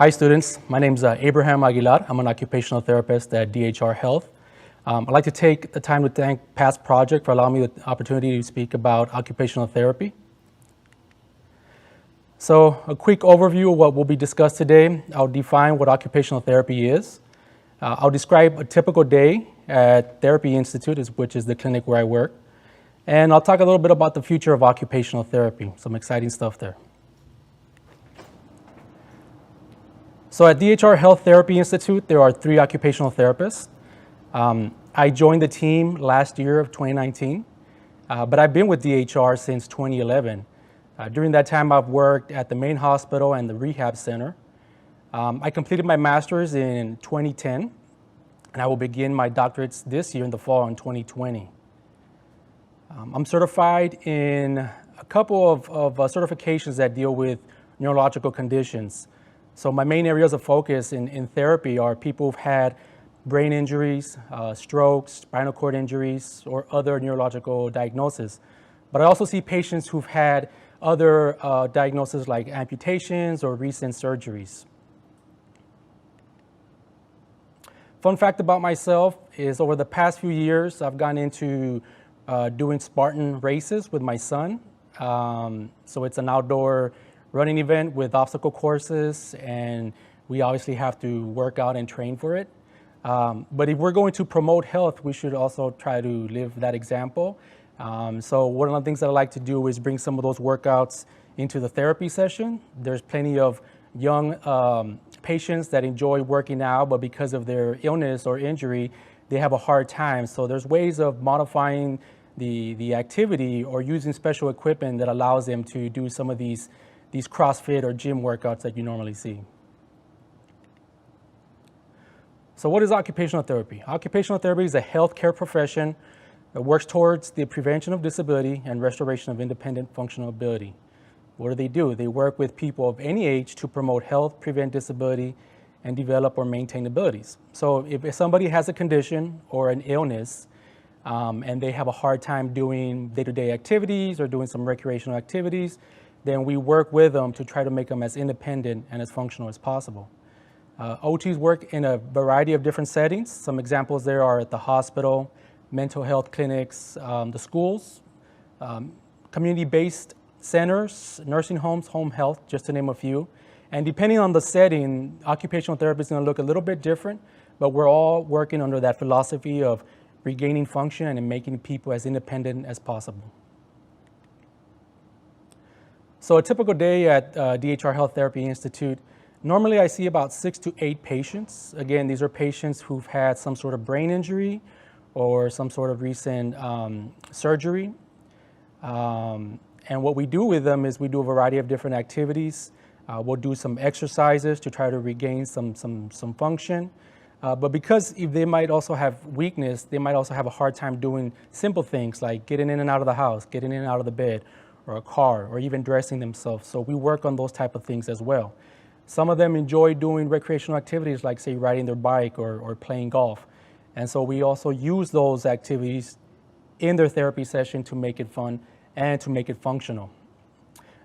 Hi students, my name is Abraham Aguilar. I'm an occupational therapist at DHR Health. I'd like to take the time to thank Past Project for allowing me the opportunity to speak about occupational therapy. So a quick overview of what will be discussed today. I'll define what occupational therapy is. I'll describe a typical day at Therapy Institute, which is the clinic where I work. And I'll talk a little bit about the future of occupational therapy, some exciting stuff there. So at DHR Health Therapy Institute, there are 3 occupational therapists. I joined the team last year of 2019, but I've been with DHR since 2011. During that time, I've worked at the main hospital and the rehab center. I completed my master's in 2010, and I will begin my doctorates this year in the fall in 2020. I'm certified in a couple of certifications that deal with neurological conditions. So my main areas of focus in therapy are people who've had brain injuries, strokes, spinal cord injuries, or other neurological diagnoses. But I also see patients who've had other diagnoses like amputations or recent surgeries. Fun fact about myself is over the past few years, I've gone into doing Spartan races with my son. So it's an outdoor running event with obstacle courses, and we obviously have to work out and train for it. But if we're going to promote health, we should also try to live that example. So one of the things that I like to do is bring some of those workouts into the therapy session. There's plenty of young patients that enjoy working out, but because of their illness or injury, they have a hard time. So there's ways of modifying the activity or using special equipment that allows them to do some of these CrossFit or gym workouts that you normally see. So what is occupational therapy? Occupational therapy is a healthcare profession that works towards the prevention of disability and restoration of independent functional ability. What do? They work with people of any age to promote health, prevent disability, and develop or maintain abilities. So if somebody has a condition or an illness and they have a hard time doing day-to-day activities or doing some recreational activities, then we work with them to try to make them as independent and as functional as possible. OTs work in a variety of different settings. Some examples there are at the hospital, mental health clinics, the schools, community-based centers, nursing homes, home health, just to name a few. And depending on the setting, occupational therapy is going to look a little bit different, but we're all working under that philosophy of regaining function and making people as independent as possible. So a typical day at DHR Health Therapy Institute, normally I see about 6 to 8 patients. Again, these are patients who've had some sort of brain injury or some sort of recent surgery. And what we do with them is we do a variety of different activities. We'll do some exercises to try to regain some function. But because if they might also have weakness, they might also have a hard time doing simple things like getting in and out of the house, getting in and out of the bed, or a car, or even dressing themselves. So we work on those type of things as well. Some of them enjoy doing recreational activities like, say, riding their bike or playing golf. And so we also use those activities in their therapy session to make it fun and to make it functional.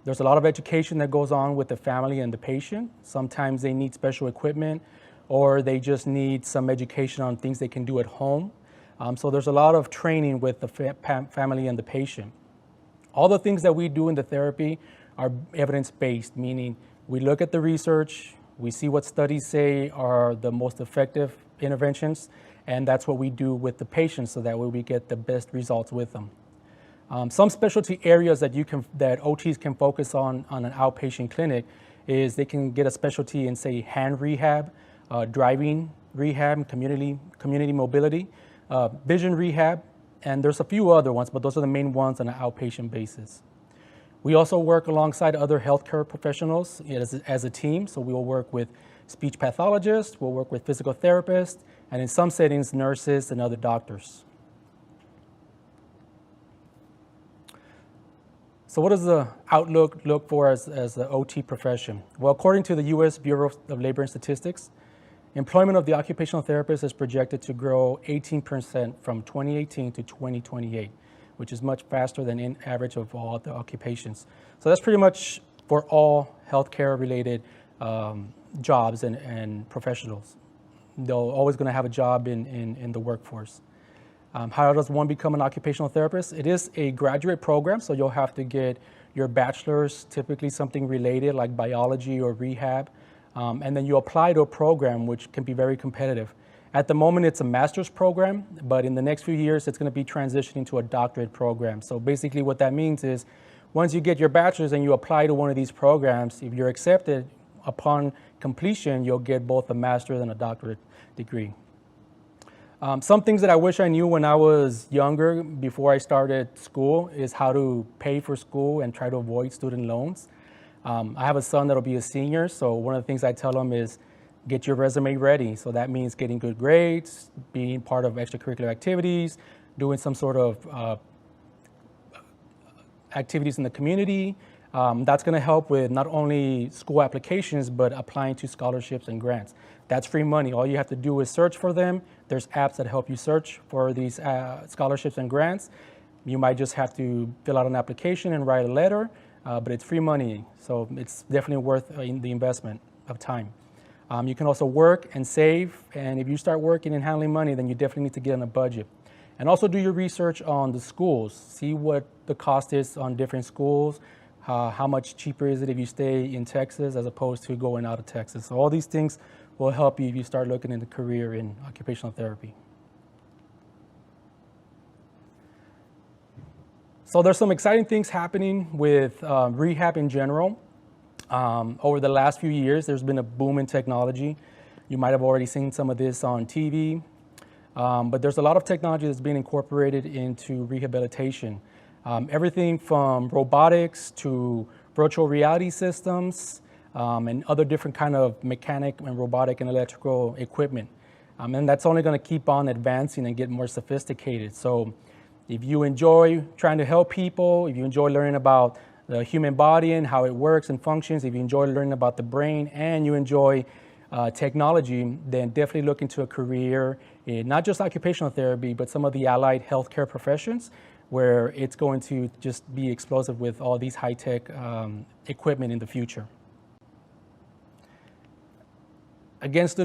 There's a lot of education that goes on with the family and the patient. Sometimes they need special equipment, or they just need some education on things they can do at home. So there's a lot of training with the family and the patient. All the things that we do in the therapy are evidence-based, meaning we look at the research, we see what studies say are the most effective interventions, and that's what we do with the patients so that way we get the best results with them. Some specialty areas that OTs can focus on an outpatient clinic is they can get a specialty in, say, hand rehab, driving rehab, community mobility, vision rehab, and there's a few other ones, but those are the main ones on an outpatient basis. We also work alongside other healthcare professionals as a team, so we will work with speech pathologists, we'll work with physical therapists, and in some settings, nurses and other doctors. So what does the outlook look for as the OT profession? Well, according to the U.S. Bureau of Labor and Statistics, employment of the occupational therapist is projected to grow 18% from 2018 to 2028, which is much faster than in average of all the occupations. So that's pretty much for all healthcare related jobs and professionals. They're always going to have a job in the workforce. How does one become an occupational therapist? It is a graduate program, so you'll have to get your bachelor's, typically something related like biology or rehab, and then you apply to a program which can be very competitive. At the moment, it's a master's program, but in the next few years, it's going to be transitioning to a doctorate program. So basically what that means is once you get your bachelor's and you apply to one of these programs, if you're accepted, upon completion, you'll get both a master's and a doctorate degree. Some things that I wish I knew when I was younger, before I started school, is how to pay for school and try to avoid student loans. I have a son that'll be a senior, so one of the things I tell him is get your resume ready. So that means getting good grades, being part of extracurricular activities, doing some sort of activities in the community. That's going to help with not only school applications, but applying to scholarships and grants. That's free money. All you have to do is search for them. There's apps that help you search for these scholarships and grants. You might just have to fill out an application and write a letter, but it's free money. So it's definitely worth the investment of time. You can also work and save. And if you start working and handling money, then you definitely need to get on a budget. And also do your research on the schools. See what the cost is on different schools. How much cheaper is it if you stay in Texas as opposed to going out of Texas? So all these things will help you if you start looking into a career in occupational therapy. So there's some exciting things happening with rehab in general. Over the last few years, there's been a boom in technology. You might have already seen some of this on TV, but there's a lot of technology that's being incorporated into rehabilitation. Everything from robotics to virtual reality systems and other different kind of mechanic and robotic and electrical equipment. And that's only going to keep on advancing and get more sophisticated. So if you enjoy trying to help people, if you enjoy learning about the human body and how it works and functions, if you enjoy learning about the brain and you enjoy technology, then definitely look into a career in not just occupational therapy, but some of the allied healthcare professions, where it's going to just be explosive with all these high-tech equipment in the future. Again, students,